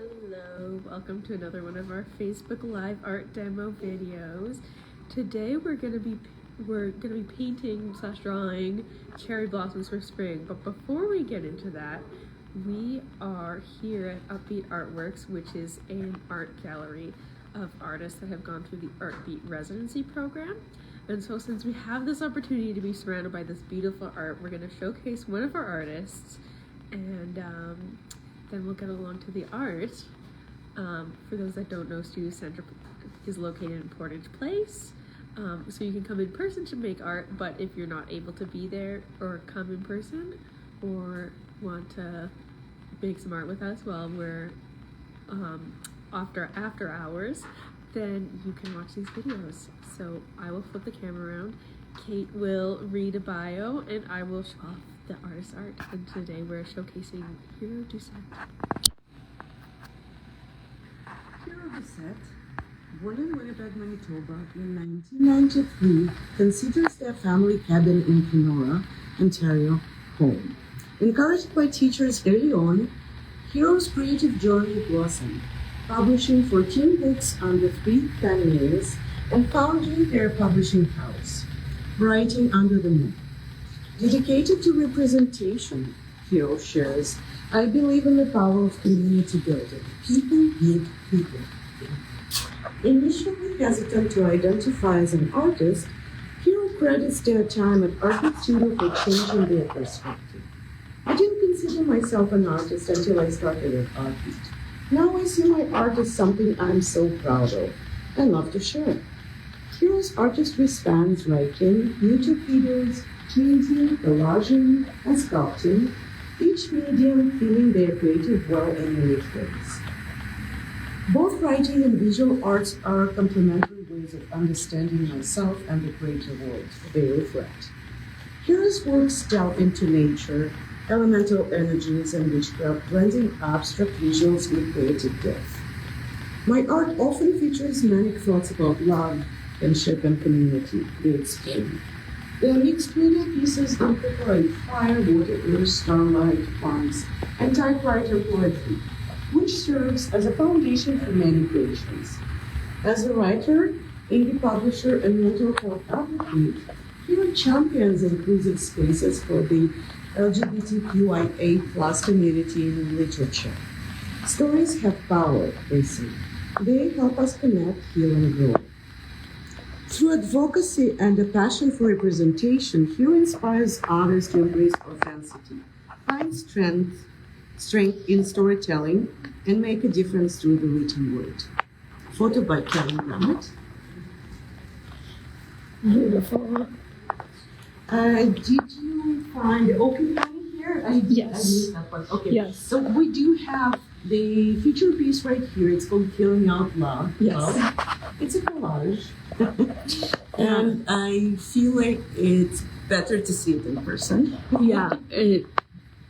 Hello, welcome to another one of our Facebook Live art demo videos. Today we're gonna be painting / drawing cherry blossoms for spring. But before we get into that, we are here at Upbeat Artworks, which is an art gallery of artists that have gone through the Artbeat residency program. And so since we have this opportunity to be surrounded by this beautiful art, we're going to showcase one of our artists, and then we'll get along to the art. For those that don't know, Studio Center is located in Portage Place. So you can come in person to make art, but if you're not able to be there or come in person or want to make some art with us while we're after hours, then you can watch these videos. So I will flip the camera around, Kate will read a bio, and I will show off the artist's art. And today we're showcasing Hero Doucette. Hero Doucette, born in Winnipeg, Manitoba in 1993, considers their family cabin in Kenora, Ontario, home. Encouraged by teachers early on, Hero's creative journey blossomed, publishing 14 books under 3 pen names and founding their publishing house, Writing Under the Moon. Dedicated to representation, Hero shares, "I believe in the power of community building. People need people." Initially hesitant to identify as an artist, Hero credits their time at Artbeat Studio for changing their perspective. "I didn't consider myself an artist until I started at Artbeat. Now I see my art as something I'm so proud of and love to share." Hero's artistry spans writing, YouTube videos, painting, collaging, and sculpting, each medium feeling their creative well in unique ways. Both writing and visual arts are complementary ways of understanding myself and the greater world they reflect. Hero's works delve into nature, elemental energies, and witchcraft, blending abstract visuals with creative depth. My art often features manic thoughts about love, friendship, and community, they explain. Their mixed media pieces incorporate fire, water, earth, starlight, plants, and typewriter poetry, which serves as a foundation for many creations. As a writer, indie publisher, and mental health advocate, Hero champions inclusive spaces for the LGBTQIA+ community in literature. Stories have power, they say. They help us connect, heal, and grow. Through advocacy and a passion for representation, Hero inspires others to embrace authenticity, find strength in storytelling, and make a difference through the written word. Photo by Karen Grant. Beautiful. Did you find the open line here? Yes. I missed that one. Okay. Yes. So we do have the feature piece right here. It's called Healing Out Loud. Yes. It's a collage. And I feel like it's better to see it in person. Yeah, it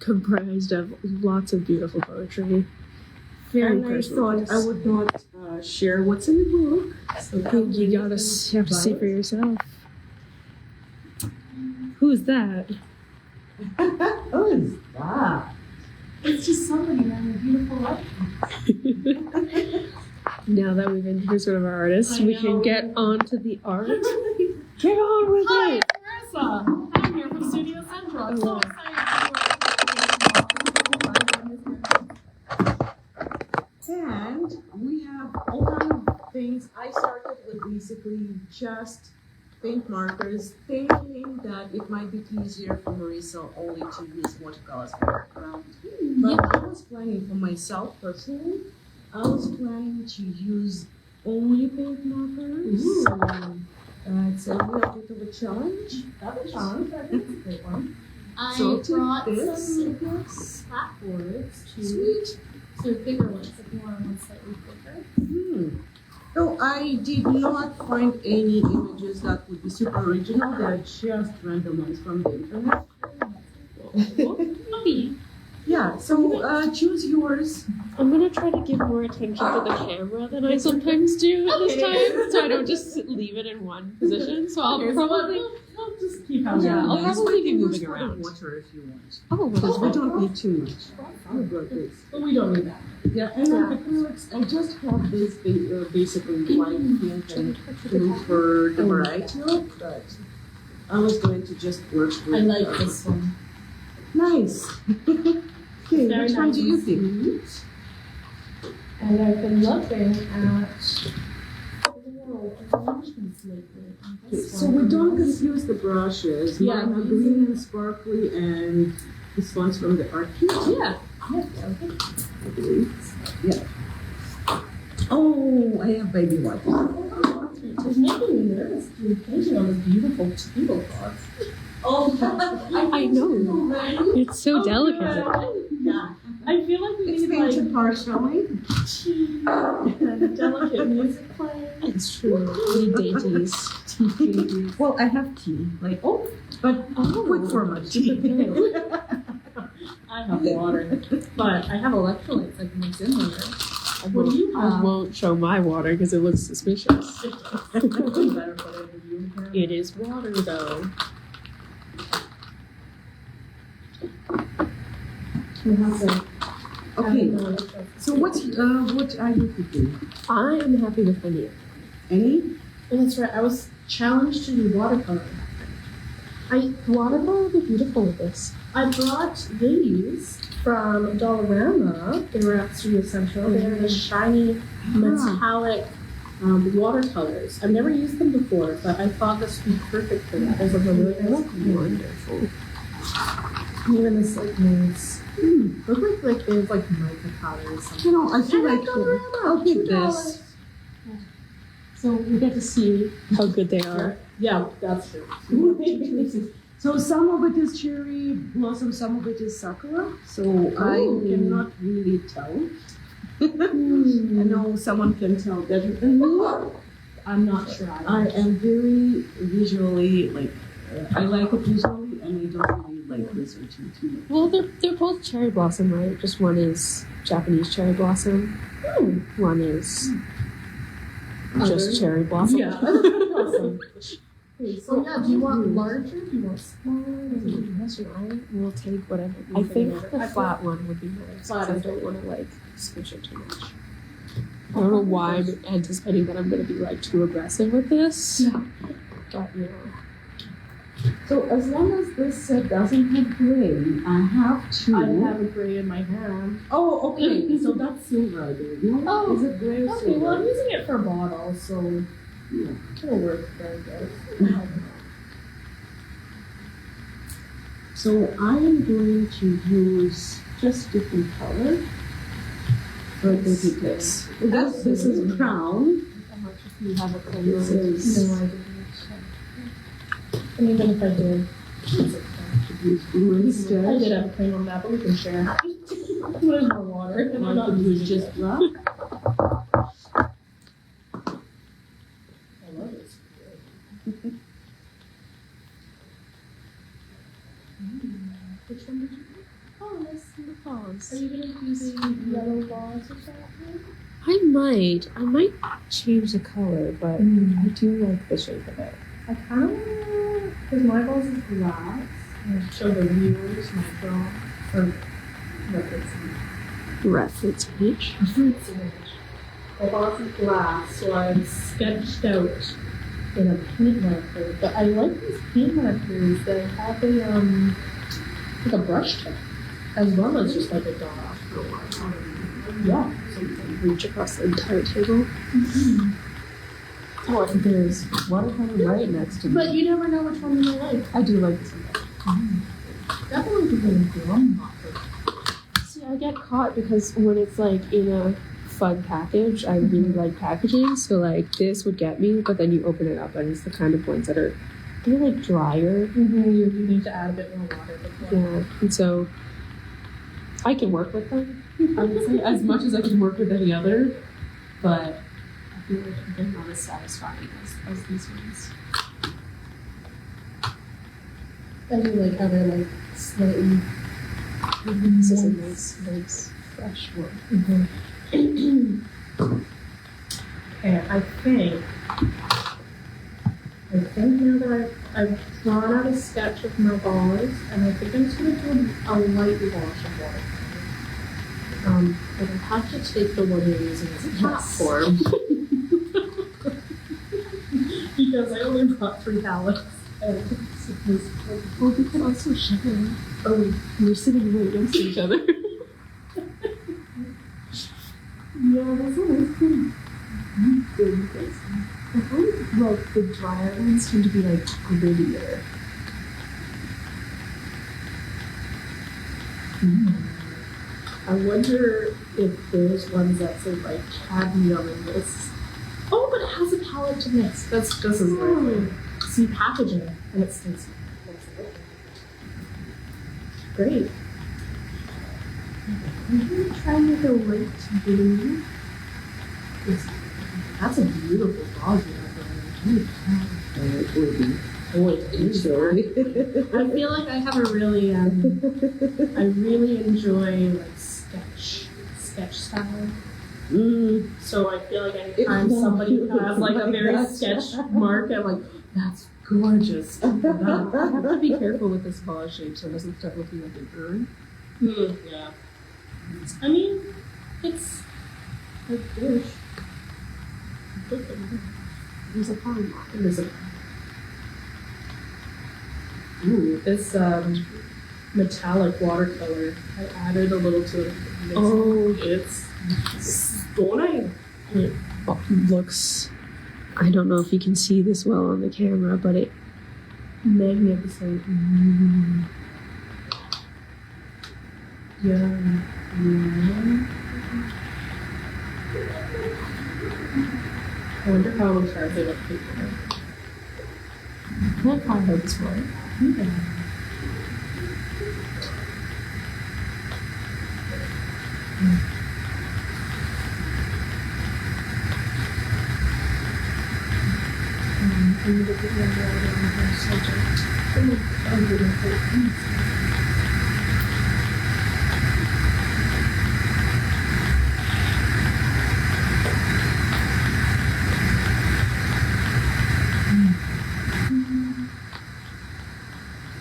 comprised of lots of beautiful poetry. Very And I personal. thought I would not share what's in the book. So You have to see for yourself. Who's that? Who is that? It's just somebody wearing a beautiful outfit. Now that we've introduced one of our artists, we can get on to the art. Get on with Hi, it! Marissa. I'm here from Studio Central. I'm so And we have all kind of things. I started with basically just paint markers, thinking that it might be easier for Marissa only to use watercolors for background. But I was planning for myself personally. I was planning to use only paint markers. It's a little bit of a challenge. That's a challenge. That's a great one. I So take brought this. some clapboards to Sweet. so bigger ones, if you want one slightly bigger. So I did not find any images that would be super original. They're just random ones from the internet. Puppy. Yeah, so choose yours. I'm gonna try to give more attention to the camera than I sometimes do at this time, so I don't just leave it in one position. So I'll probably. We'll just keep having Yeah, it. I'll probably be moving Use around. water if you want. Oh, Because we don't need too much. You brought this. But we don't need that. Yeah, and then acrylics, I just have this basically white, pink, and blue for the variety of, but I was going to just work with. I like this one. Nice. Okay, Very which one nice do you and think? And I've been looking at arrangements lately. Okay, so we don't confuse the brushes. Yeah, Mine are these green and sparkly, and this one's from the Arcade. Yeah. Yeah. Oh, I have baby wipes. It's making me nervous to be painting on this beautiful tablecloth. Oh, I know. It's so delicate. Yeah. I feel like we It's need painted like partially. tea and delicate music playing. It's true. We need dainties. Well, I have tea. Like, but quick format tea. I have water, but I have electrolytes I can mix in there. What do you I have? won't show my water because it looks suspicious. Better put it in you. It is water though. Okay, so what are you thinking? I am happy with any. Any? Oh, that's right. I was challenged to do watercolor. Watercolor would be beautiful with this. I brought these from Dollarama. They were at Studio Central. They're the shiny metallic watercolors. I've never used them before, but I thought this would be perfect for that. There's like a really nice Wonderful. even this like nice. Look like there's like mica powder or something. You know, I feel like I'll keep $2. this. So we get to see how good they are. Yeah, that's true. So some of it is cherry blossom, some of it is sakura. So I cannot really tell. I know someone can tell better than me. I'm not sure. I am very visually I like it visually, and I don't really like researching too much. Well, they're both cherry blossom, right? Just one is Japanese cherry blossom. One is just cherry blossom. Yeah. Awesome. So yeah, do you want larger? Do you want smaller? We'll take whatever. I think the flat one would be nice. 'Cause I don't want to like squish it too much. I don't know why I'm anticipating that I'm going to be like too aggressive with this. Yeah. But you know. So as long as this doesn't have gray, I have two. I have a gray in my hand. Oh, okay. So that's silver, I believe. Oh, Is it gray or Okay, well I'm silver? using it for a bottle, so Yeah. it'll work very good. So I am going to use just different color. This is brown. You have a This is No, I didn't. And even if I did, it's okay. use blue I instead. did have a cream on that, but we can share. There's more water. And I'm I not can use using just it. black. I love this. Which one did you pick? Oh, nice in the pause. Are you going to use the yellow balls or something? I might change the color, but I do like the shape of it. I kind of because my balls is glass. And show the viewers my draw or Reference each. my balls is glass, so I've sketched out in a paint marker. But I like these paint markers that have a like a brush tip as well as just like a dot. Yeah. So you can reach across the entire table. Oh, and there's watercolor right next to me. But you never know which one you might like. I do like this one. Definitely give it a gum marker. See, I get caught because when it's like in a fun package, I really like packaging. So like this would get me, but then you open it up and it's the kind of ones that are they're like drier. You need to add a bit more water before. Yeah, and so I can work with them. I would say as much as I can work with any other, but I feel like they're not as satisfying as these ones. I do like how they're like slightly. This is a nice fresh one. Okay, I think now that I've drawn out a sketch of my balls, and I think I'm just gonna do a light wash of water. But I have to take the one you're using as a platform. Because I only brought 3 pallets. And Well, we could also share. We're sitting right next to each other. yeah, that's always pretty good. I find like the drier ones tend to be like grittier. I wonder if there's ones that say like cadmium in this. Oh, but it has a palette to mix. That's just as weird. See packaging and it stays. Great. I'm gonna try with the light blue. That's a beautiful dog. It will be. Oh, it is. Sorry. I feel like I have a really, I really enjoy like sketch style. So I feel like anytime somebody has like a very sketch mark, I'm like, that's gorgeous. I have to be careful with this ball shape so it doesn't start looking like an urn. Yeah. I mean, it's a dish. There's a fine line. There's a Ooh, this metallic watercolor. I added a little to it. Oh. It's stunning. It looks, I don't know if you can see this well on the camera, but it magnificent. Yeah. I wonder how we translate up paper. I can't find out this one.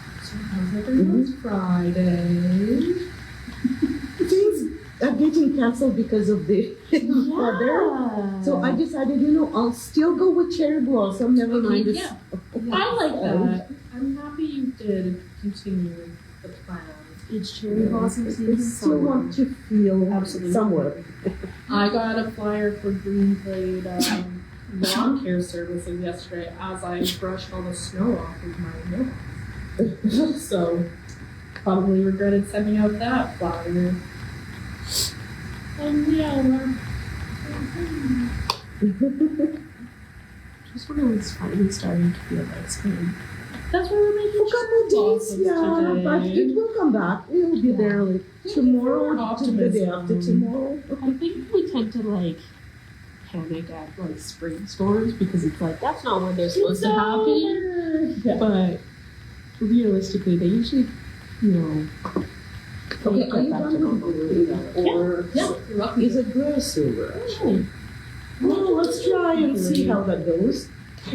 It's Friday. Things are getting cancelled because of the weather. So I decided, I'll still go with cherry blossom. Never mind this. Yeah. I like that. I'm happy you did continue the plan. It's cherry blossom I season. still want to feel Absolutely. somewhere. I got a flyer for Green Blade lawn care services yesterday as I brushed all the snow off of my mailbox. So, probably regretted sending out that flyer. Yeah, Just when it's finally starting to feel like spring. that's why we're making A couple days, yeah, but it will come back. It will be there like tomorrow, to the day after tomorrow. I think we tend to like panic at like spring storms because it's like that's not when they're supposed to happen. Yeah. But realistically, they usually, Okay, get are you back to done normal with really the well. or Yeah, you're welcome. is it gray or silver actually? Well, let's try and see how that goes. It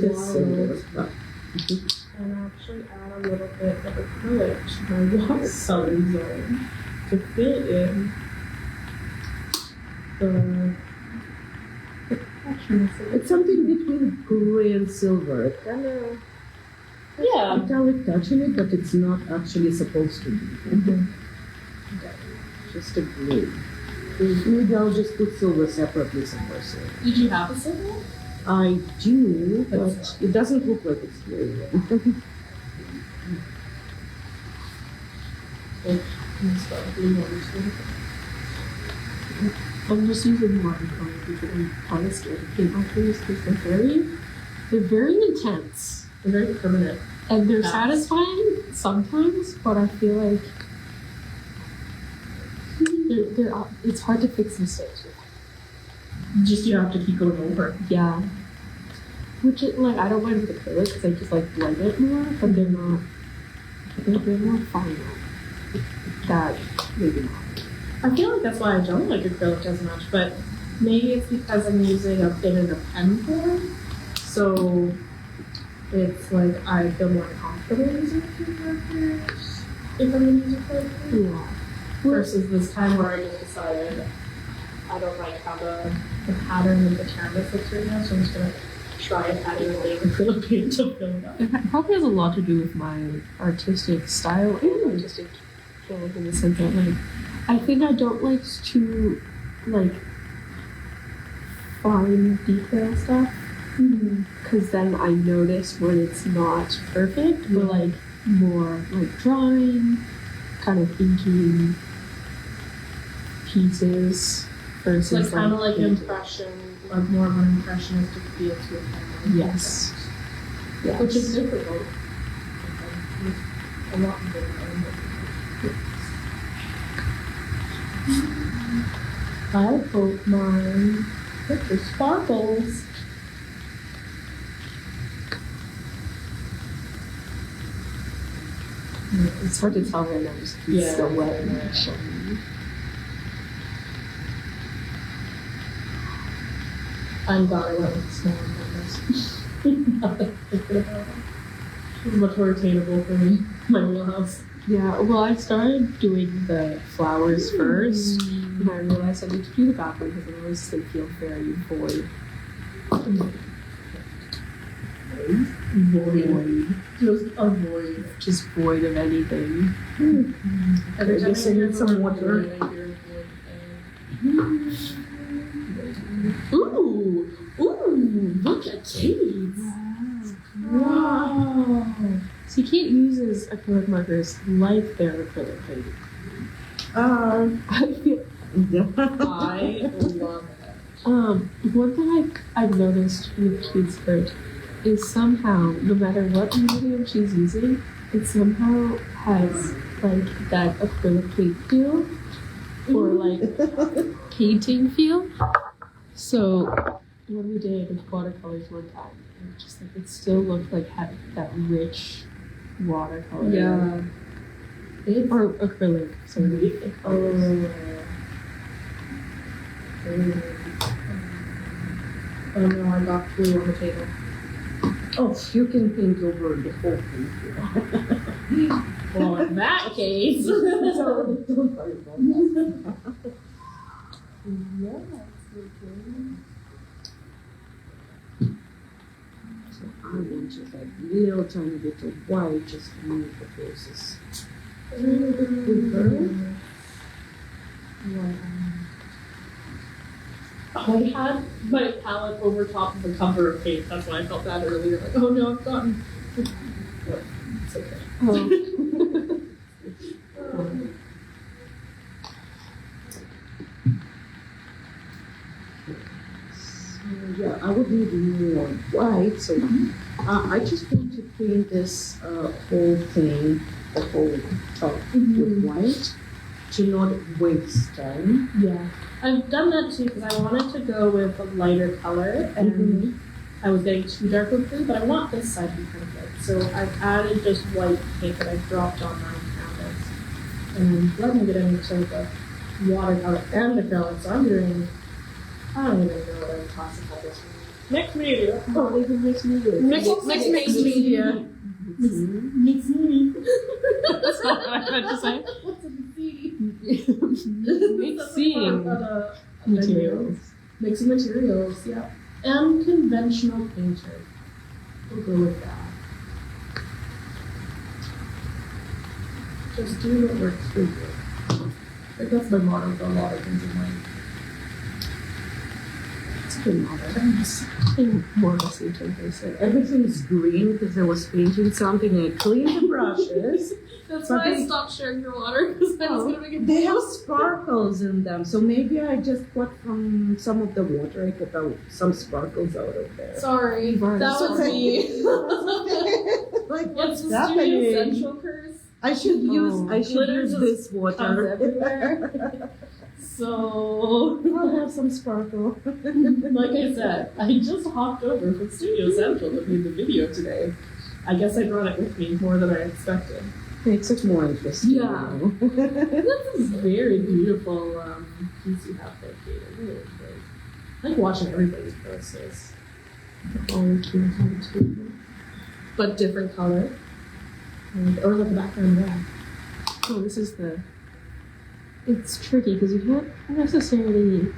is silver. And actually add a little bit of acrylic to my watercolor zone to fill in the It's something between gray and silver. It kind of yeah. metallic touch in it, but it's not actually supposed to be. Just a gray. Maybe I'll just put silver separately somewhere. So Did you have a silver? I do, but it doesn't look like it's gray. I'm just using watercolor because I'm kind of scared of paint markers because they're very intense They're very permanent. and they're Yeah. satisfying sometimes, but I feel like it's hard to fix mistakes with. Just you have to keep going over. Yeah. Which it, like I don't mind with acrylic because I just like blend it more, but they're more final. That maybe not. I feel like that's why I don't like acrylic as much, but maybe it's because I'm using a pen in a pen form. So it's like I feel more comfortable using paint markers. if I'm gonna use acrylic paint. Yeah. Versus this time where I just decided I don't like how the pattern of the canvas looks right now, so I'm just gonna try adding a layer of acrylic paint to fill it up. It probably has a lot to do with my artistic style and artistic field in the sense that, like, I think I don't like to, like, fine detail stuff. Because then I notice when it's not perfect, but like more like drawing, kind of inking pieces It's versus like kind of like painting. impression, like more of an impressionistic feel to it. Yes. Yes. Which is difficult. A lot of difficult. I hope my picture sparkles. It's hard to tell right now just because it's still wet and shiny. I'm glad I went with small numbers. Not that thinking about it. It was much more attainable for me, my wheelhouse. Yeah, well, I started doing the flowers first, and I realized I need to do the background because otherwise they feel very void. Void. Just a void. Just void of anything. Every time guess I need some water. Ooh! Ooh! Look at Kate! Wow! See, Kate uses acrylic markers like they're acrylic paint. I feel. I love it. One thing I've noticed with Kate's art is somehow, no matter what medium she's using, it somehow has like that acrylic paint feel or like painting feel. So when we did watercolors one time, it just like it still looked like had that rich watercolor. Yeah. It's Or acrylic, sorry. Oh no, I got glue on the table. Oh, you can paint over the whole thing. Well, in that case. So, don't worry about that. So I want just that little tiny bit of white just to move the faces. I had my palette over top of a cover of paint. That's why I felt bad earlier. Like, oh no, I've gotten. It's okay. Oh. Yeah, I would need more white, so I just want to paint this whole thing, the whole top with white to not waste time. Yeah, I've done that too because I wanted to go with a lighter color and I was getting too dark with blue, but I want this side to be kind of light. So I've added just white paint that I've dropped on my canvas. And I'm letting it into the watercolor and acrylic. So I'm doing, I don't even know what I would classify this one. Mixed media. Oh, even mixed media. Mixed media. Mixed media. That's not what I meant to say. What's a media? Mixing materials. Mixing materials, yeah. And conventional painter. We'll go with that. Just do what works for you. Like that's my motto for a lot of things in life. It's a good motto. I'm more of a Saint person. Everything's green because I was painting something and I cleaned the brushes. That's But why I they- stopped sharing your water because I was gonna make it. They have sparkles in them, so maybe I just put from some of the water, I put out some sparkles out of there. Sorry, that was me. Like, What's what's the Studio happening? Central curse? I should use Glitter use just this Comes water. everywhere. So, I'll have some sparkle. like I said, I just hopped over from Studio Central to make the video today. I guess I brought it with me more than I expected. Makes it more interesting. Yeah. you know? This is very beautiful piece you have there, Kate. It really is great. I like watching everybody's process. But different color. Or like a background red. Oh, this is the. It's tricky because you can't necessarily.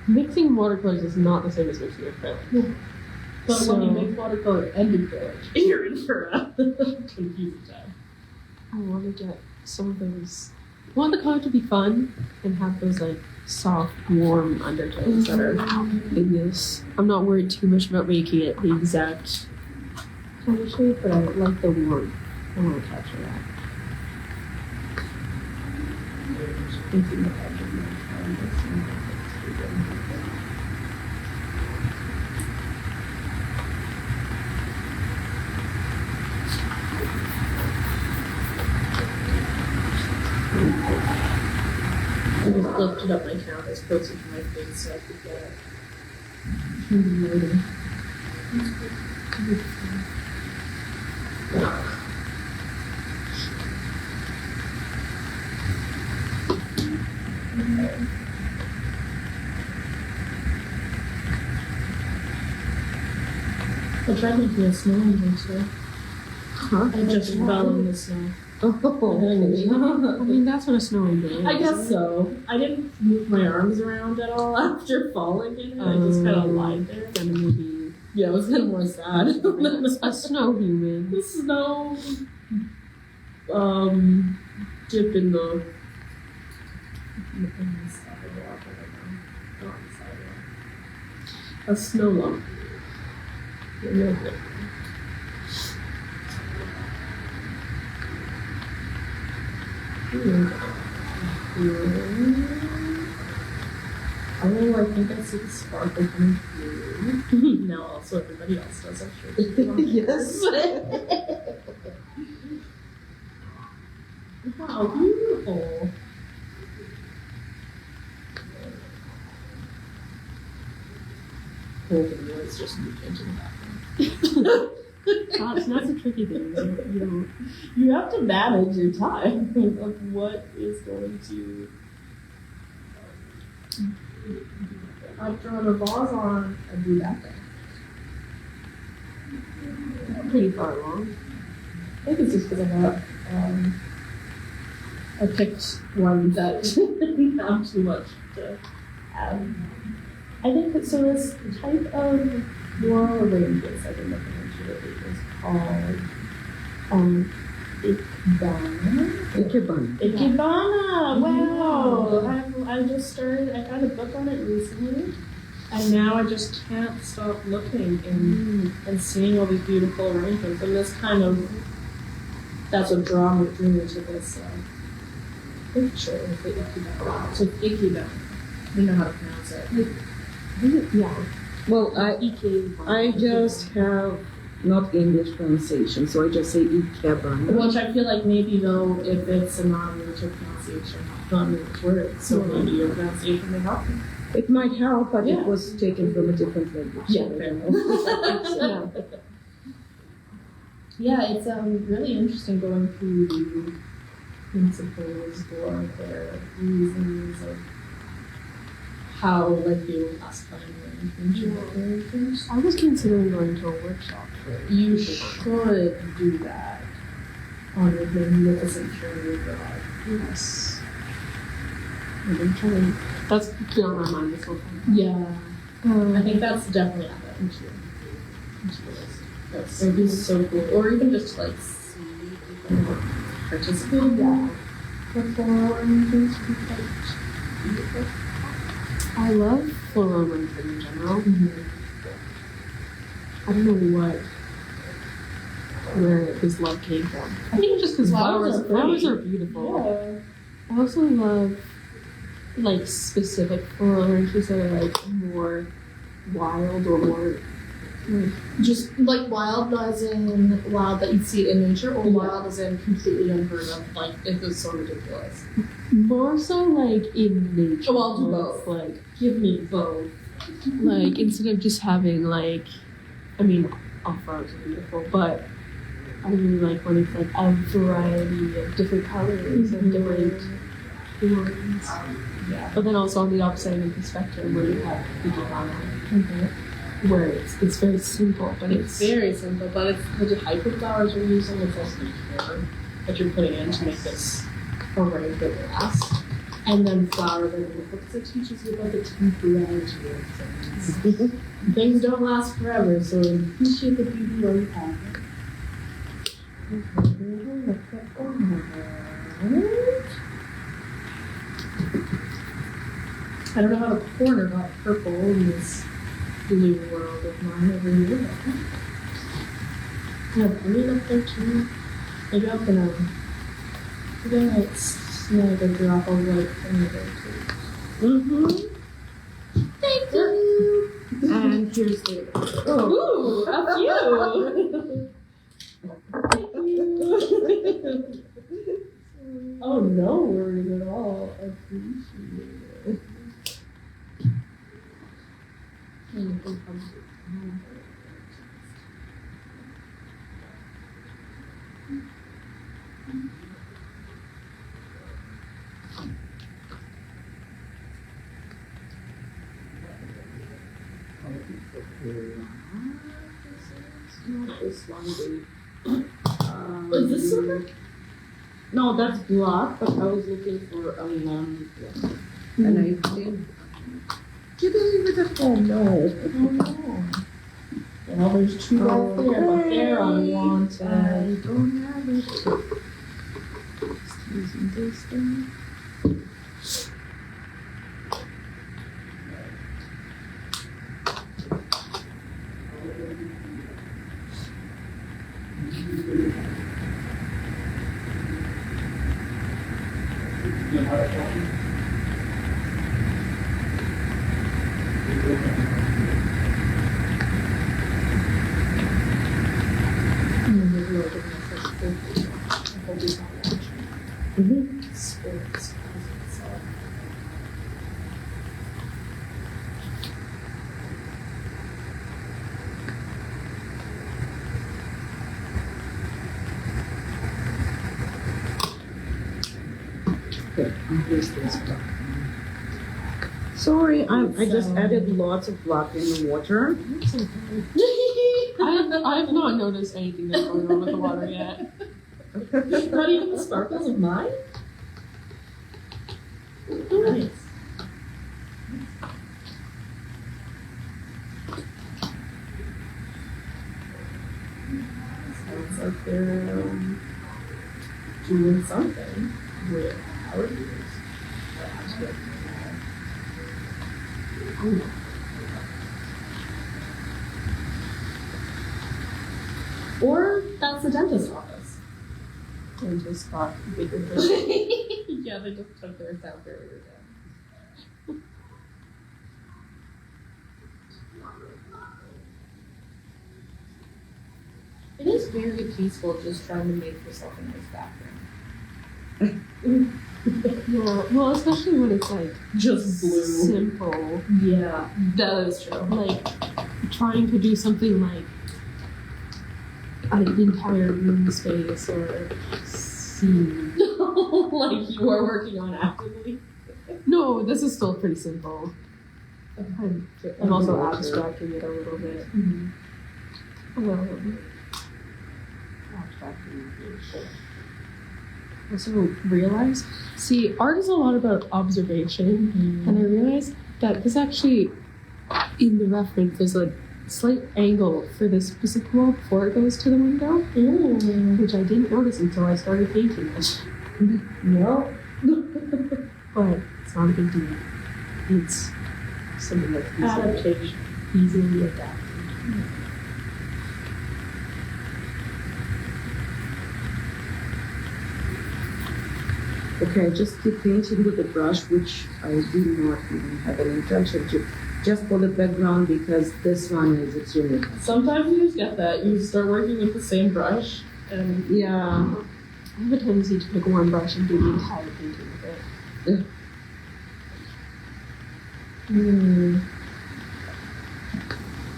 Mixing watercolors is not the same as mixing acrylic. But So- when you make watercolor and acrylic, you're in for a confusing time. I want to get some of those. I want the color to be fun and have those like soft, warm undertones that are in this. I'm not worried too much about making it the exact color shade, but I like the warmth. I want to capture that. I just lifted up my canvas closer to my face so I could get it. I tried making a snow angel today. Huh? I just fell in the snow. Oh, I mean, that's what a snow angel is. I guess so. I didn't move my arms around at all after falling in it. I just kind of lied there. Then maybe Yeah, it was kind of more sad. a snow human. The snow dip in the sidewalk. I don't know. Not on the sidewalk. A snow lump. Oh, I think I see the sparkle coming through. Now also everybody else does, I'm sure. Yes. Wow, beautiful. Whole video is just me changing the background. That's a tricky thing. You have to manage your time of what is going to. I've drawn a vase on a blue background. Pretty far along. I think it's just because I picked one that didn't have too much to add. I think that so this type of floral arrangements I've been looking into is called Ikebana. Ikebana. Ikebana! Wow! I just started, I got a book on it recently, and now I just can't stop looking and seeing all these beautiful arrangements. And this kind of, that's what drew me to this picture of the Ikebana. So Ikebana. I don't know how to pronounce it. Yeah. Well, I just have not English pronunciation, so I just say Ikebana. Which I feel like maybe though, if it's a non-English pronunciation, non-English word, so maybe your pronunciation may help. It might help, but Yeah. it was taken from a different language. Yeah, so I fair. don't know. Yeah, it's really interesting going through the principles or their reasons of how like they were classifying arrangements. I was considering going to a workshop for it. You should do that on the magnificent journey abroad. Yes. I've been trying. That's been on my mind this whole time. Yeah, I think that's definitely add that into your list. That would be so cool. Or even just to like see people participate. Yeah. Perform things would be quite beautiful. I love floral arrangement in general. Mm-hmm. I don't know where this love came from. I think just because Flowers are flowers pretty. are beautiful. Yeah. I also love like specific floral arrangements that are like more wild or more like Just like wild as in wild that you'd see in nature, or Yeah. wild as in completely unheard of, like it was so ridiculous. more so like in nature. Oh, I'll do where both. it's, Like Give me both. like instead of just having like, I mean, all flowers are beautiful, but I really like when it's like a variety of different colors and different forms. Yeah. But then also on the opposite end of the spectrum where you have the Ikebana, where it's very simple, but It's very simple, but it's the type of flowers we're using. It's also care that you're putting in to make this array that lasts. And then flour them in the books that teaches you about the temporality of things. Things don't last forever, so appreciate the beauty while you have it. I don't know how the corner got purple in this blue world of mine over here. I have green up there too. Maybe I'm gonna snag a drop of white from there too. Thank you. And here's the. Ooh, that's you. Oh, no worries at all. I appreciate it. Not this one, babe. Is this silver? No, that's black, but I was looking for a lamp. And I think. You didn't even have. Oh no. Oh no. Well, there's two right there, but they're unwanted. I don't have it. Just using this thing. Sports. Okay, and here's this black. Sorry, I just added lots of black in the water. I've not noticed anything that's going on with the water yet. Not even the sparkles of mine? Nice. Sounds like they're doing something with our ears. That's good. Or that's the dentist's office. And just got bigger. Yeah, they just took their sound barrier down. It is very peaceful just trying to make yourself a nice background. Yeah, well, especially when it's like Just blue. simple. Yeah, that is true. Like trying to do something like an entire room space or scene. Like you are working on actively. No, this is still pretty simple. I'm also abstracting it a little bit. Also realize, see, art is a lot about observation, and I realized that this actually, in the reference, there's a slight angle for this specific wall before it goes to the window, which I didn't notice until I started painting it. No. But it's not a big deal. It's something that's Adaptation. easily adapted. Okay, I just keep painting with the brush, which I do not even have an intention to. Just for the background because this one is extremely. Sometimes you just get that. You start working with the same brush and Yeah. I have a tendency to pick one brush and do the entire painting with it.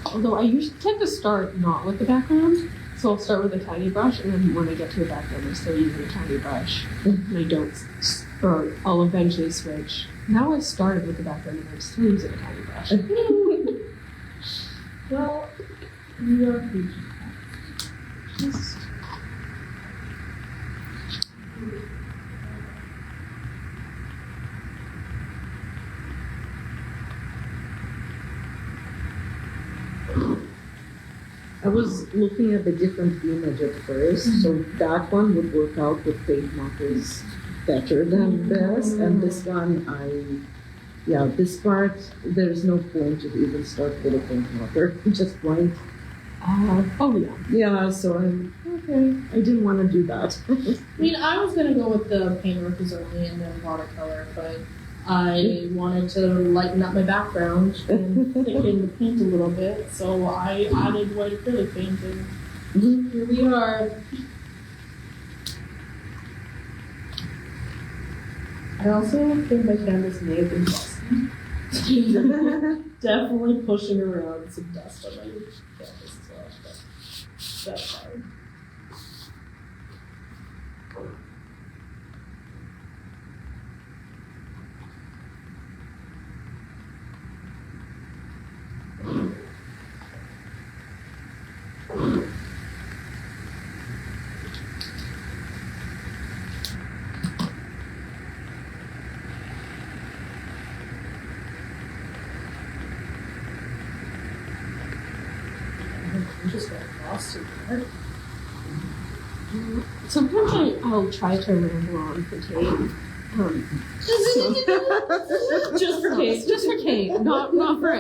Although I usually tend to start not with the background, so I'll start with a tiny brush, and then when I get to the background, I start using a tiny brush, and I don't, or I'll eventually switch. Now I started with the background, and I'm still using a tiny brush. well, you are Just I was looking at the different image at first, so that one would work out with paint markers better than this, and this one this part, there's no point to even start with a paint marker, just blank. Oh yeah. Yeah, so I didn't want to do that. I mean, I was gonna go with the paint markers only and then watercolor, but I wanted to lighten up my background and thicken the paint a little bit, so I added white acrylic paint, and here we are. I also think my canvas may have been busted. Definitely pushing around some dust on my canvas as well, but that's fine. I'm just got lost in there. Sometimes I'll try to ramble on for Kate. Just for Kate, not for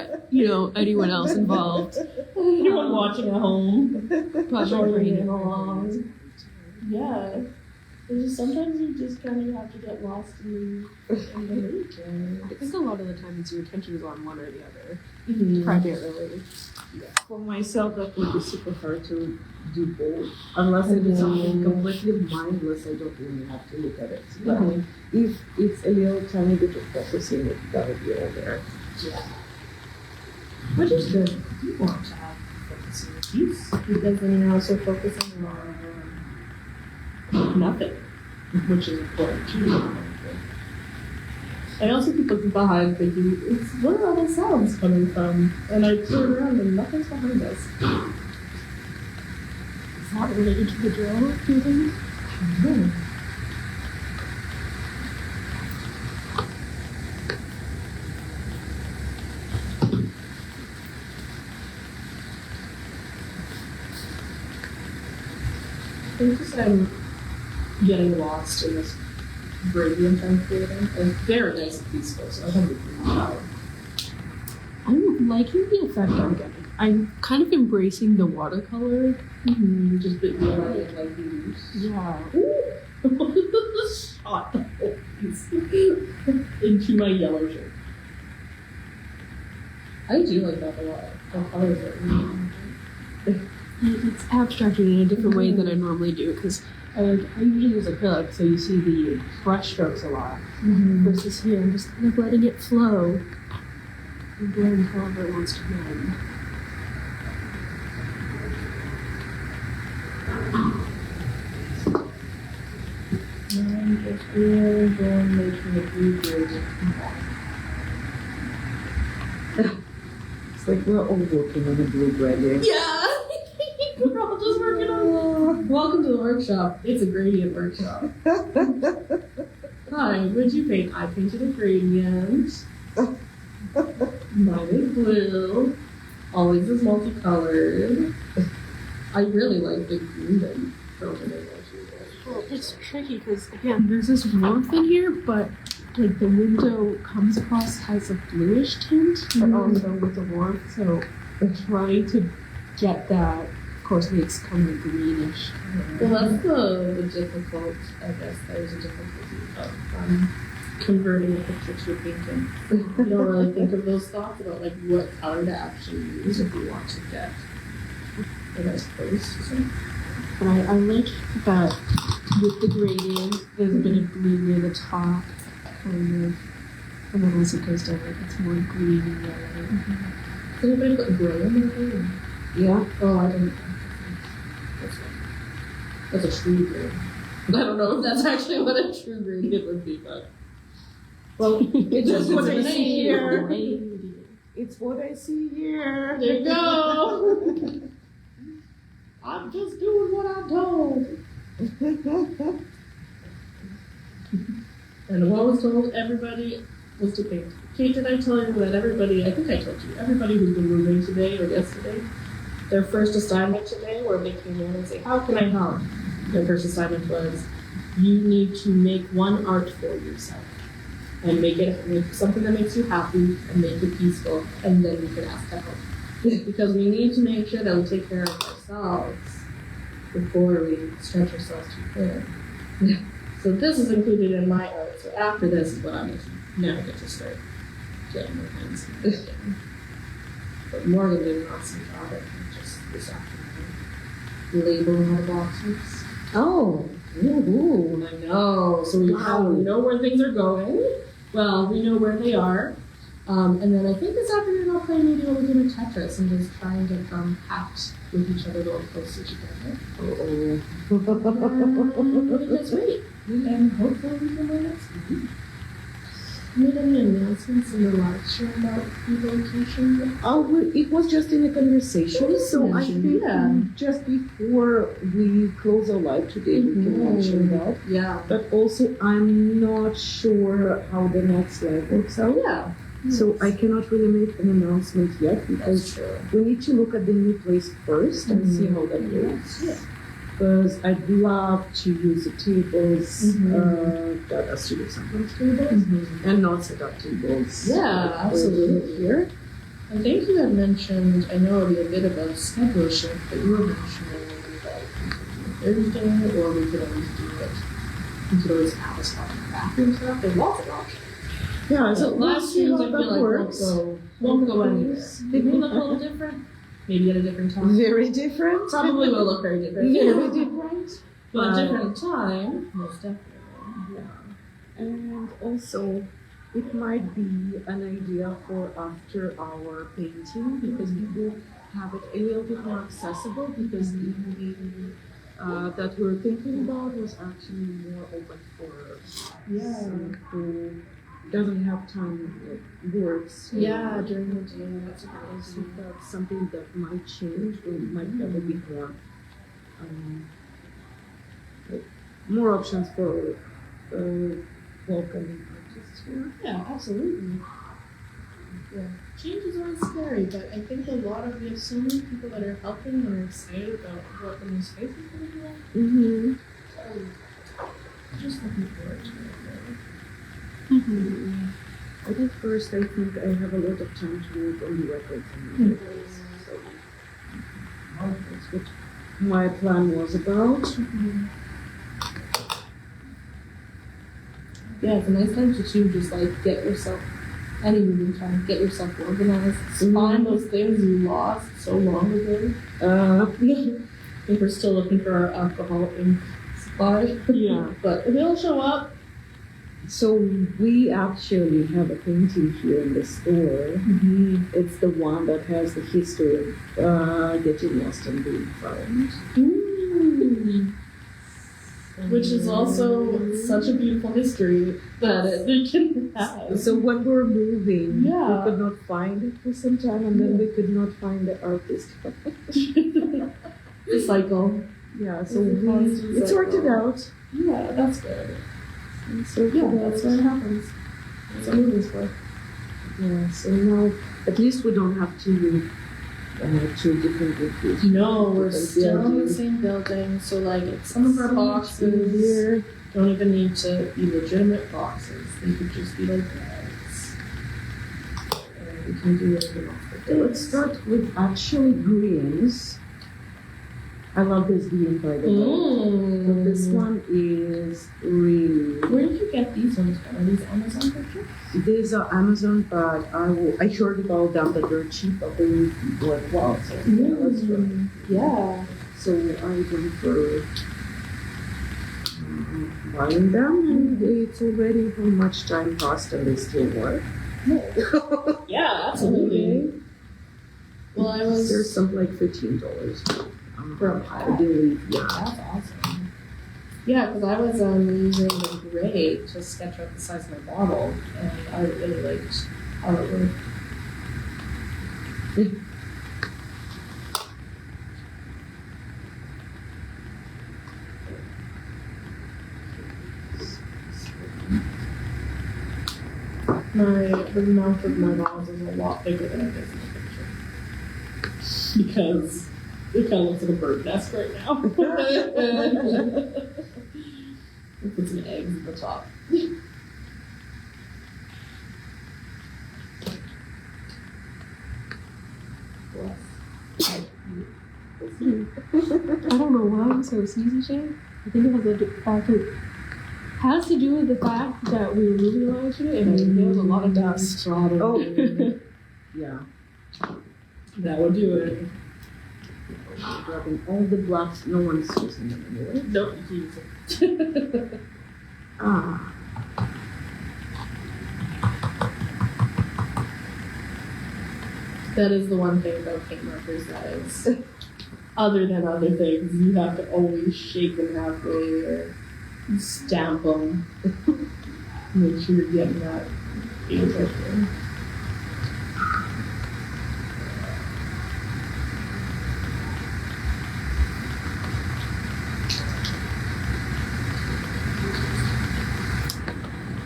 anyone else involved. Anyone watching at home, But my joining brain in along. Yeah. Sometimes you just kind of have to get lost in the nature. I think a lot of the times your attention is on one or the other, Mm-hmm. primarily. For myself, that would be super hard to do both. Unless it is something completely mindless, I don't really have to look at it. But if it's a little tiny bit of focusing, that would be all there. Yeah. Which is good. You want to have focusing piece because then you're also focusing on nothing, which is important too. I also keep looking behind thinking, where are all the sounds coming from? And I turn around and nothing's behind us. Is that related to the drill, do you think? Hmm. I think just I'm getting lost in this gradient I'm creating. And very nice and peaceful, so I think it's really loud. I'm liking the effect I'm getting. I'm kind of embracing the watercolor. Mm-hmm. Just a bit yellow and like loose. Yeah. Shot the whole piece into my yellow shirt. I do like that a lot. The colors are really It's abstracted in a different way than I normally do because I usually use acrylic, so you see the brush strokes a lot. Versus here, I'm just kind of letting it flow and blend however it wants to blend. I'm just really going making the blue gradient. It's like we're all working on a blue gradient. Yeah! We're all just working on. Welcome to the workshop. It's a gradient workshop. Hi, what'd you paint? I painted a gradient. Mine is blue. Always is multicolored. I really like the green that you thrown in there. Well, it's tricky because again, there's this warmth in here, but like the window comes across has a bluish tint, but also with the warmth. So trying to get that, of course, makes kind of a greenish. Well, that's the difficult, I guess, there's a difficulty of converting a picture to a painting. You don't really think of those thoughts about like what color to actually use if you want to get a nice place. But I like that with the gradient, there's a bit of blue near the top, kind of, and then as it goes down, it's more green and yellow. Does anybody put gray in there? Yeah. Oh, I didn't. That's a true gradient. I don't know if that's actually what a true gradient would be, but. Well, it's just what I see here. It's what I see here. There you go. I'm just doing what I'm told. And what was told everybody was to paint. Kate, did I tell you that everybody, I think I told you, everybody who's been moving today or yesterday, their first assignment today, where they came in and say, how can I help? Their first assignment was, you need to make one art for yourself. And make something that makes you happy and make it peaceful, and then you can ask for help. Because we need to make sure that we take care of ourselves before we stretch ourselves too thin. So this is included in my art. So after this is what I'm going to now get to start getting my hands in. But Morgan did an awesome job at just this afternoon. Labeling all the boxes. Oh, Ooh, I know. So we know where things are going. Well, we know where they are. And then I think this afternoon I'll play maybe a little game of Tetris and just try and get them packed with each other a little closer together. Because wait, and hopefully we can win next week. Made any announcements in the live stream about relocation? well, it was just in a conversation, so I think just before we close our live today, we can mention that. Yeah. But also, I'm not sure how the next live works out. Yeah. So I cannot really make an announcement yet because we need to look at the new place first and see how that goes. Yeah. Because I'd love to use the tables that are studio sometimes tables and not set up tables. Yeah, absolutely. Here. I think you had mentioned, I know already a bit about schedule shift, but you were mentioning that Thursday, or we could always do it. We could always have a spot in the bathroom stuff. There's lots of options. Yeah, so But let's last see year's how I that feel like works. won't go anywhere. They may look a little different, maybe at a different time. Very different. Probably will look very different. Very different. But different time, most definitely. Yeah. And also, it might be an idea for after our painting because people have it a little bit more accessible because the evening that we're thinking about was actually more open for someone who doesn't have time that works. Yeah, during the day, that's a good So idea. that's something that might change. We might have a bit more options for welcoming artists here. Yeah, absolutely. Yeah. Change is always scary, but I think we have so many people that are helping and are excited about what the new space is going to be like. Mm-hmm. So, just looking forward to it, really. But at first, I think I have a lot of time to work on the records and records. So that's what my plan was about. Yeah, it's a nice time to just like get yourself, any moving time, get yourself organized, find those things you lost so long ago. I think we're still looking for our alcohol in supply. Yeah. But it'll show up. So we actually have a painting here in the store. It's the one that has the history of getting lost and being found. Which is also such a beautiful history that it can have. So when we're moving, Yeah. we could not find it for some time, and then we could not find the artist. The cycle. Yeah, so It's a constant it's sorted cycle. out. Yeah, that's good. And so Yeah, that's what happens. That's what movies for. Yeah, so now at least we don't have to two different reviews. No, we're Different still in the buildings. same building, so like some of our boxes Here. don't even need to be legitimate boxes. They could just be like bags. And we can do it off the Let's start with actually greens. I love this green by the way. But this one is really. Where did you get these ones from? Are these Amazon pictures? These are Amazon, but I heard about them that they're cheap, but they work well. So yeah, let's try. Yeah. So I went for buying them, and it's already how much time passed, and they still work. Yeah, absolutely. Well, I was. There's something like $15. For a I pile? believe, yeah. That's awesome. Yeah, because I was using the gray to sketch out the size of my bottle, and I really liked how it worked. The mouth of my vase is a lot bigger than it is in the picture. Because it kind of looks like a bird nest right now. It puts some eggs at the top. I don't know why I'm so sneezy today. I think it has to do with the fact that we were moving a lot today and there was a lot of dust. Oh, yeah. That would do it. Grabbing all the blocks, no one's using them anyway. No, Jesus. Ah. That is the one thing about paint markers that is, other than other things, you have to always shake them halfway or stamp them. Make sure you're getting that paint pressure.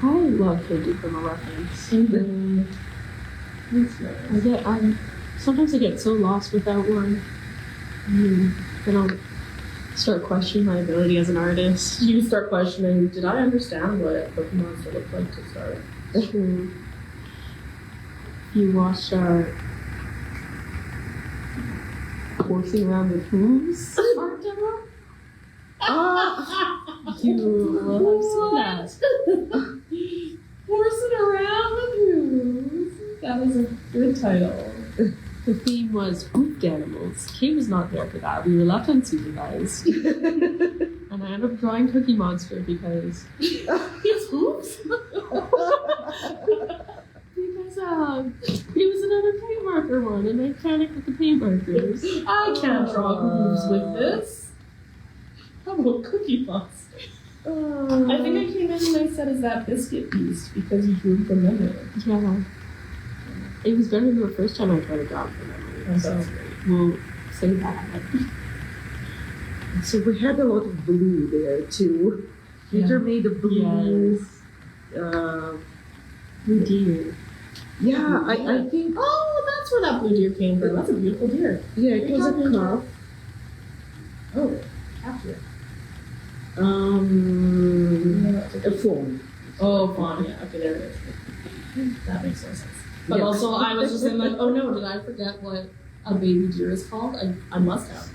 I love painting from a reference. Sometimes I get so lost without one. Then I'll start questioning my ability as an artist. You start questioning, did I understand what Cookie Monster looked like to start? True. You watch Horsing Around with Hooves art demo? You will have seen that. Horsing around with who's? That was a good title. The theme was hoofed animals. Kay was not there for that. We were left unsupervised. And I ended up drawing Cookie Monster because His hooves? because it was another paint marker one, and I panicked with the paint markers. I can't draw hooves with this. How about Cookie Monster? I think I came in and I said, is that biscuit piece? Because you drew from memory. Yeah. It was better than the first time I tried to draw from memory. Oh, So that's great. we'll say that. So we had a lot of blue there too. Peter made a blue. We did. Yeah, I think, Oh, that's where that blue deer came from. That's a beautiful deer. yeah, it was a cuff. Oh, capture. A phone. Oh, fawn, yeah. Okay, there it is. That makes more sense. But Yeah. also, I was just like, oh no, did I forget what a baby deer is called? I must have.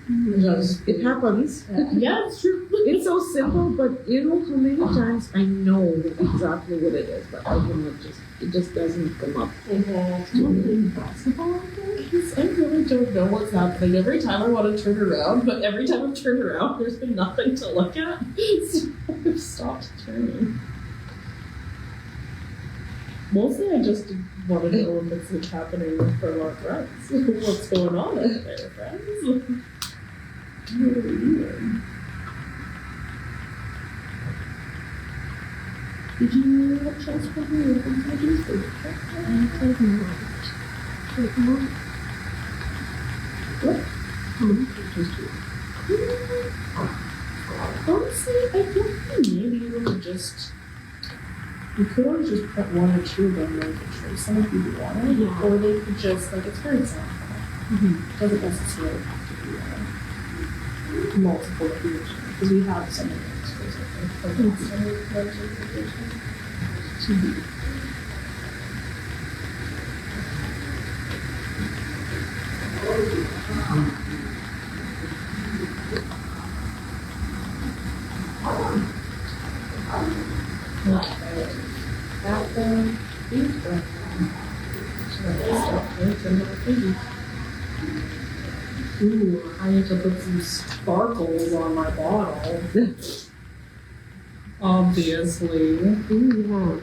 It happens. Yeah, it's true. It's so simple, but you know how many times I know exactly what it is, but I cannot it just doesn't come up. Basketball, I really don't know what's happening. Every time I want to turn around, but every time I've turned around, there's been nothing to look at. So I've stopped turning. Mostly I just want to know if it's like happening for our friends. What's going on out there, friends? What are we doing? Did you have a chance to put your earphones in the food? What? Honestly, I think maybe you would just. You could always just put one or two of them like a trace on if you wanted, Yeah. or they could just like it's very simple. Mm-hmm. Doesn't necessarily have to be multiple occasions because we have some of those for Ooh, I need to put some sparkles on my bottle. Obviously. Ooh,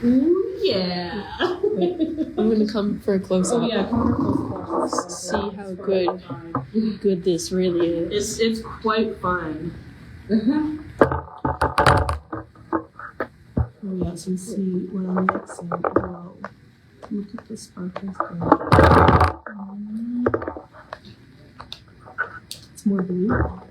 Ooh, yeah. I'm gonna come for a close up. Oh yeah, come See how good this really is. It's quite fun. Oh yes, we see what I'm mixing. Whoa. Look at the sparkles there. It's more blue. Wow.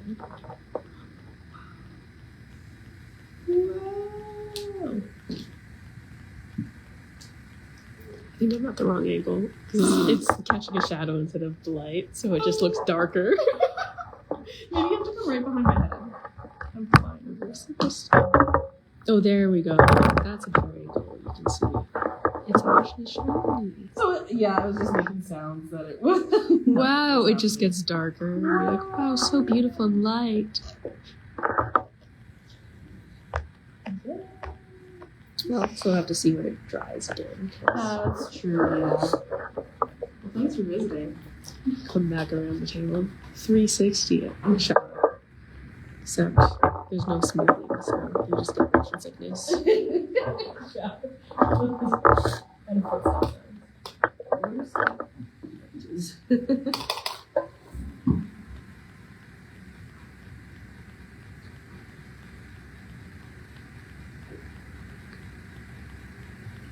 You know, not the wrong angle. 'Cause it's catching a shadow instead of the light, so it just looks darker. Maybe you have to come right behind my head. I'm fine. Where's the crystal? Oh, there we go. That's a better angle. You can see it's actually shiny. So yeah, I was just making sounds that it was. Wow, it just gets darker. You're like, wow, so beautiful and light. Well, so we'll have to see when it dries again. That's true. Yeah. Well, thanks for visiting. Come back around the table. 360 it. Shot. Except there's no smoothing, so you just get motion sickness. Yeah. And footsteps.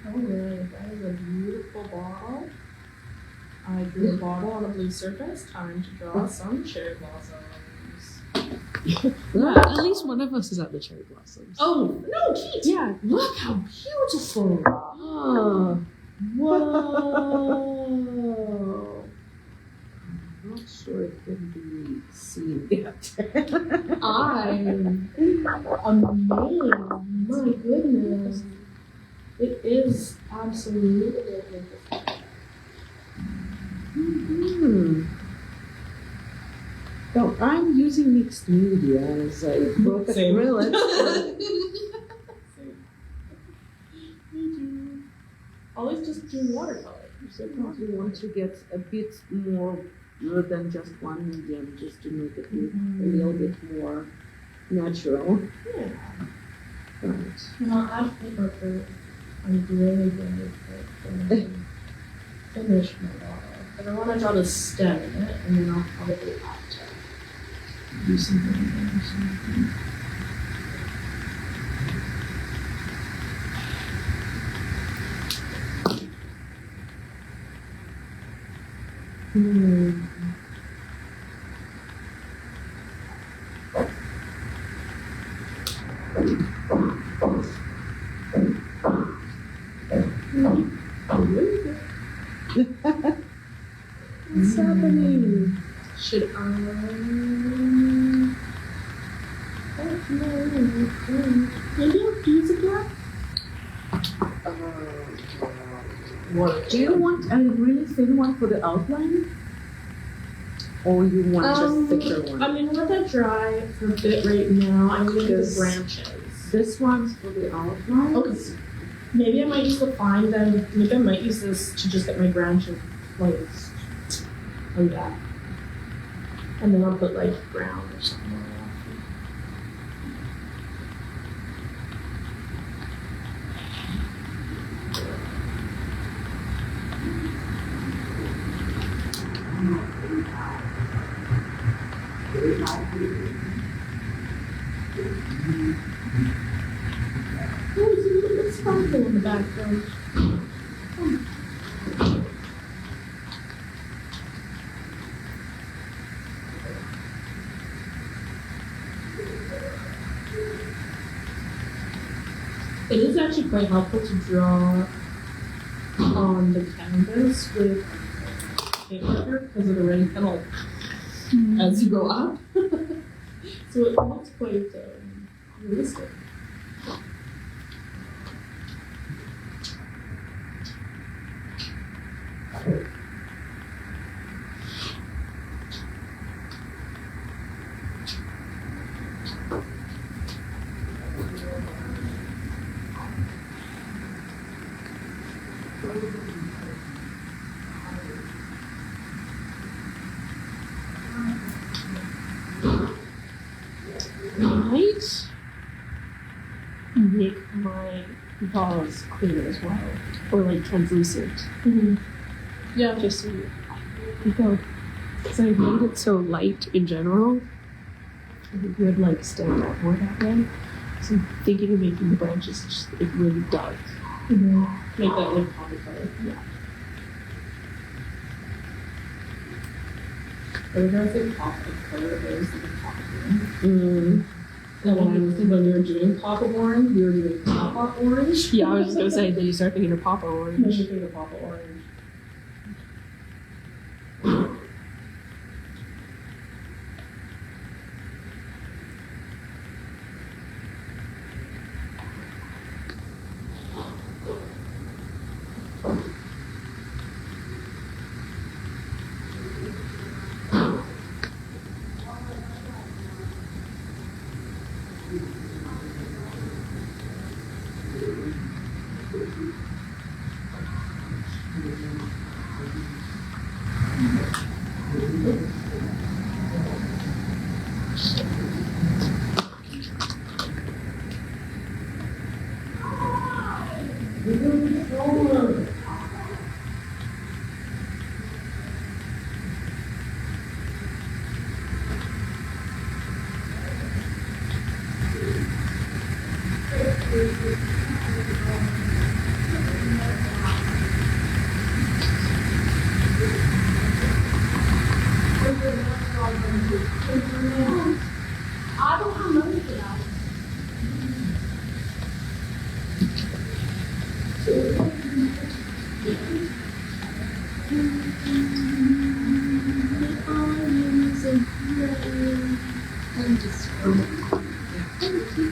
Oh, really? That is a beautiful bottle. I drew a bottle on a blue surface. Time to draw some cherry blossoms. Well, at least one of us is at the cherry blossoms. Oh, no, Kate! Yeah. Look how beautiful! Oh. Whoa! I'm not sure it can be seen yet. I'm amazed. My goodness. It is absolutely beautiful. Hmm. So I'm using mixed media as a book Same. acrylic. Me too. Always just do watercolor. So probably want to get a bit more than just one medium, just to make it look a little bit more natural. Yeah. Right. And I'll add paper for I'm really good at finish my bottle. But I want to draw the stem in it, and then I'll probably have to do something else. What's happening? Should I? Maybe I'll use a black. What? Do you want a really thin one for the outline? Or you want just thicker one? I'm gonna let that dry for a bit right now. I'm gonna do the This- branches. This one's for the outline. Okay. Maybe I might use the fine then. Maybe I might use this to just get my branches placed. Like that. And then I'll put like brown or something like that. Oh, there's a little bit of sparkle in the background. It is actually quite helpful to draw on the canvas with paint marker because it already kind of as you go up. So it looks quite realistic. Might make my balls clear as well, or like translucent. Yeah, just so you go. Because I made it so light in general. It would like stand out more that way. So I'm thinking of making the branches just like really dark. Make that like coffee color. Yeah. Are you gonna say coffee color is like coffee green? And when we were doing Papa Orange, we were doing Papa Orange. Yeah, I was just gonna say, then you start thinking of Papa And then Orange. we did Papa Orange.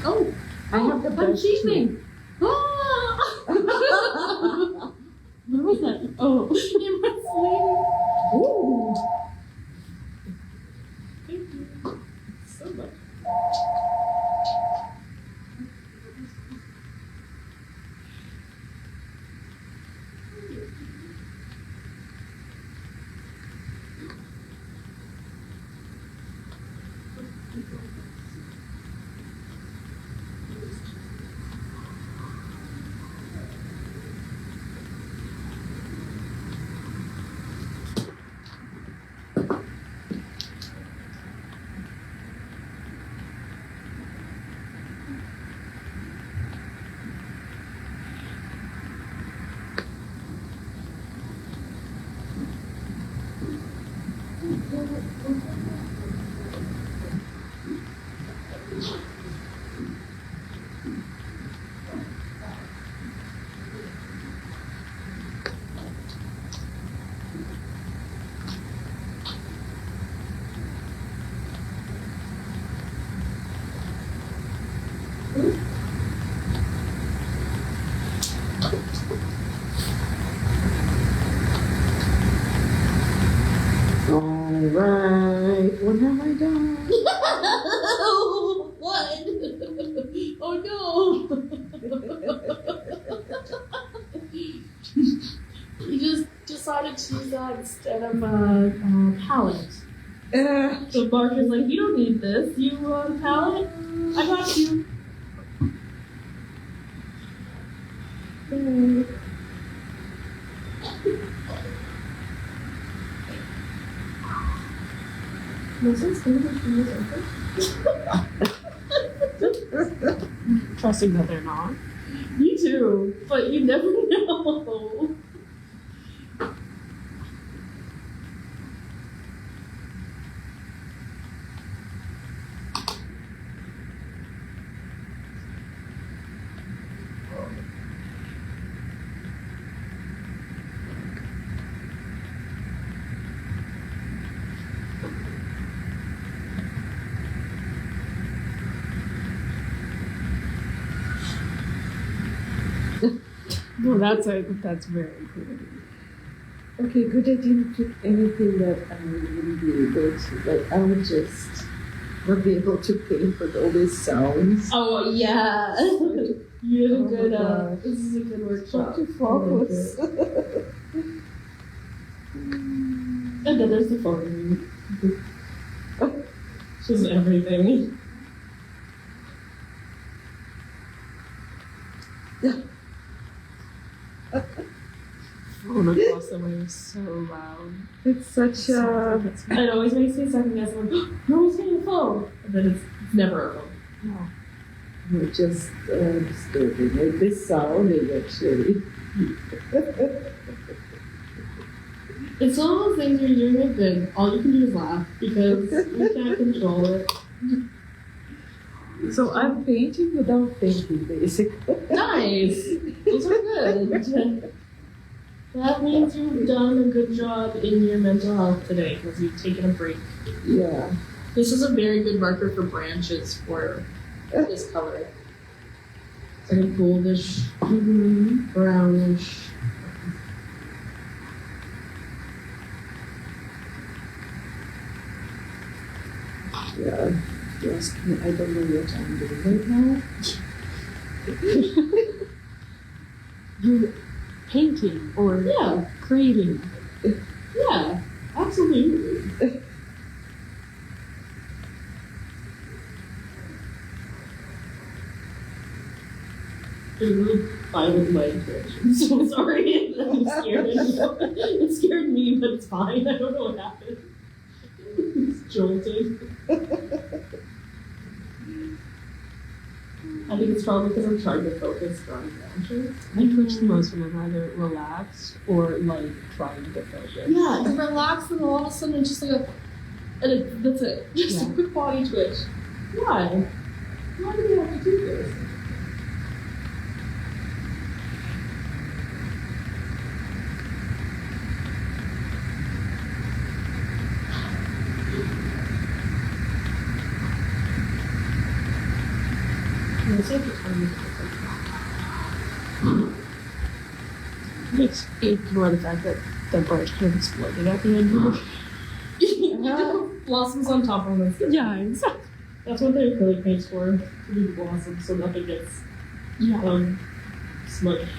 Oh, I have the I'm best. cheating. Ah! Where was that? Oh, in my sleeve. Ooh. Thank you so much. All right. What have I done? What? Oh no! You just decided to use that instead of a palette. So Barker's like, you don't need this. You want a palette? I got you. Was this going to be open? Trusting that they're not. Me too, but you never know. Well, that's very pretty. Okay, good. I didn't pick anything that I wouldn't be able to. Like, I would just not be able to paint with all these sounds. Oh yeah. You had a Oh my good gosh. this is a good workshop. Try to focus. And then there's the phone. Just everything. Phone across the way is so loud. It's such a. It always makes me second guess like, you're always getting a phone. And then it's never a phone. No. Just disturbing. Like this sound is actually. It's one of those things where you're doing it good. All you can do is laugh because you can't control it. So I'm painting without thinking, basically. Nice. Those are good. That means you've done a good job in your mental health today because you've taken a break. Yeah. This is a very good marker for branches for this color. It's like a goldish, brownish. Yeah. Yes, I don't know what I'm doing right now. You're painting or Yeah. creating. Yeah, absolutely. There's really violent leg twitch. I'm so sorry. I'm scared. It scared me, but it's fine. I don't know what happened. It's jolted. I think it's probably because I'm trying to focus on branches. I twitch the most when I'm either relaxed or like trying to focus. Yeah, it's relaxed and all of a sudden it's just like a, that's it. Just a quick body twitch. Why? Why do we have to do this? Let's have to turn Just ignore the fact that the branch kind of exploded at the end. Blossoms on top of them. Yeah, exactly. That's what the acrylic paint's for. To do blossoms so nothing gets smudged.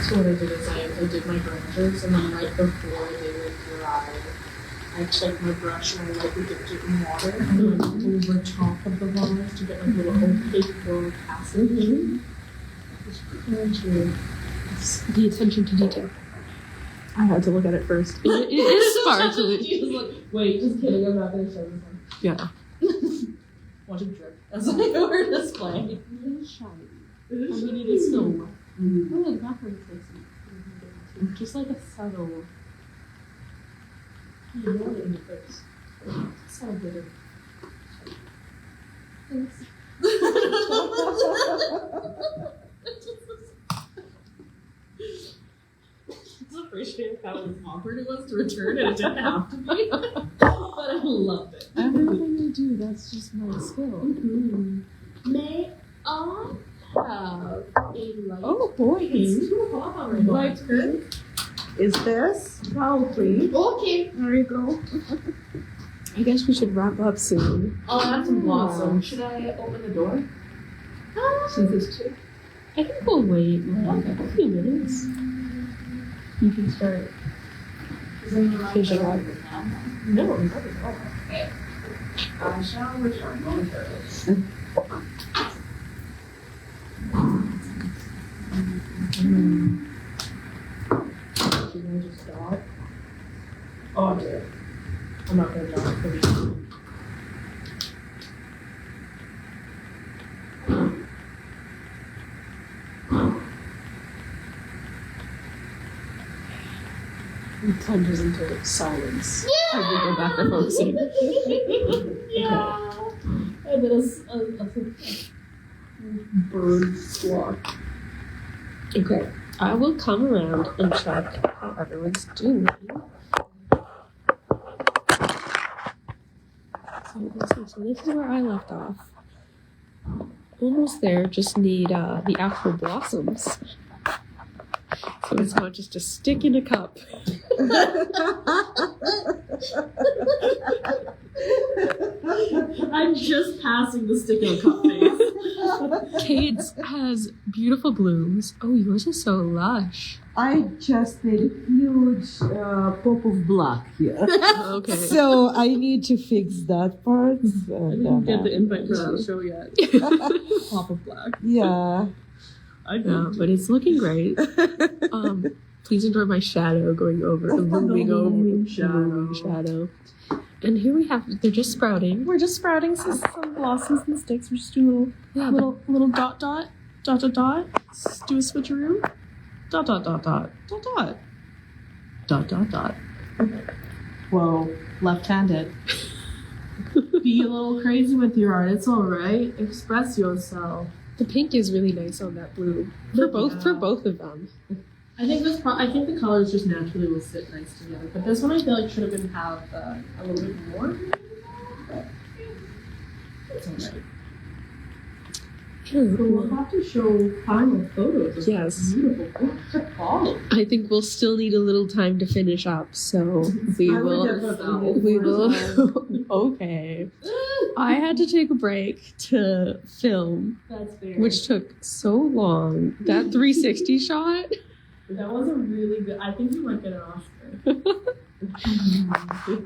So what I did is I did my branches, and then right before they would dry, I took my brush and I lightly dipped it in water and went over top of the vase to get like a little opaque little passage. Just branches. The attention to detail. I had to look at it first. It is sparkly. She was like, wait, just kidding, I'm not going to show this one. Yeah. Watch it drip. That's like our display. It is shiny. It I mean, it is still wet. Oh, the background is nice. Just like a subtle. You know it in your face. Subtle glitter. Thanks. Just appreciate how awkward it was to return, and it didn't have to be. But I loved it. Everything you do, that's just my skill. May I have a light? Oh boy, It's 2 o'clock already. Light pink. Is this? Probably. Okay. There you go. I guess we should wrap up soon. I'll add some blossom. Should I open the door? Since it's 2. I think we'll wait a few minutes. You can start finishing up. No, I'm not at all. I shall return momentarily. Should I just stop? Oh dear. I'm not gonna draw it for you. It plunges into silence. I go back to focusing. Yeah. And then a bird squawk. Okay. I will come around and check how everyone's doing. So this is where I left off. Almost there, just need the actual blossoms. So it's not just a stick in a cup. I'm just passing the stick in a cup face. Kate's has beautiful blooms. Oh, yours is so lush. I just made a huge pop of black here. Okay. So I need to fix that part. I didn't get the invite for that show yet. Pop of black. Yeah. I Yeah, know. but it's looking great. Please enjoy my shadow going over, looming over, looming shadow. looming shadow. And here we have, they're just sprouting. We're just sprouting some blossoms and sticks. We're just doing Yeah, little dot. Just do a switcheroo. Dot. Dot. Whoa, left-handed. Be a little crazy with your art. It's all right. Express yourself. the pink is really nice on that blue. For both of them. I think I think the colors just naturally will sit nice together. But this one I feel like should have have a little bit more. But it's alright. So we'll have to show final photos of Yes. this beautiful quality. I think we'll still need a little time to finish up, so we will. Okay. I had to take a break to film, That's fair. which took so long. That 360 shot. That was a really good. I think you might get an Oscar.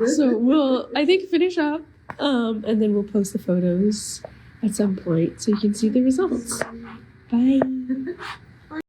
So we'll, I think, finish up, and then we'll post the photos at some point so you can see the results. Bye.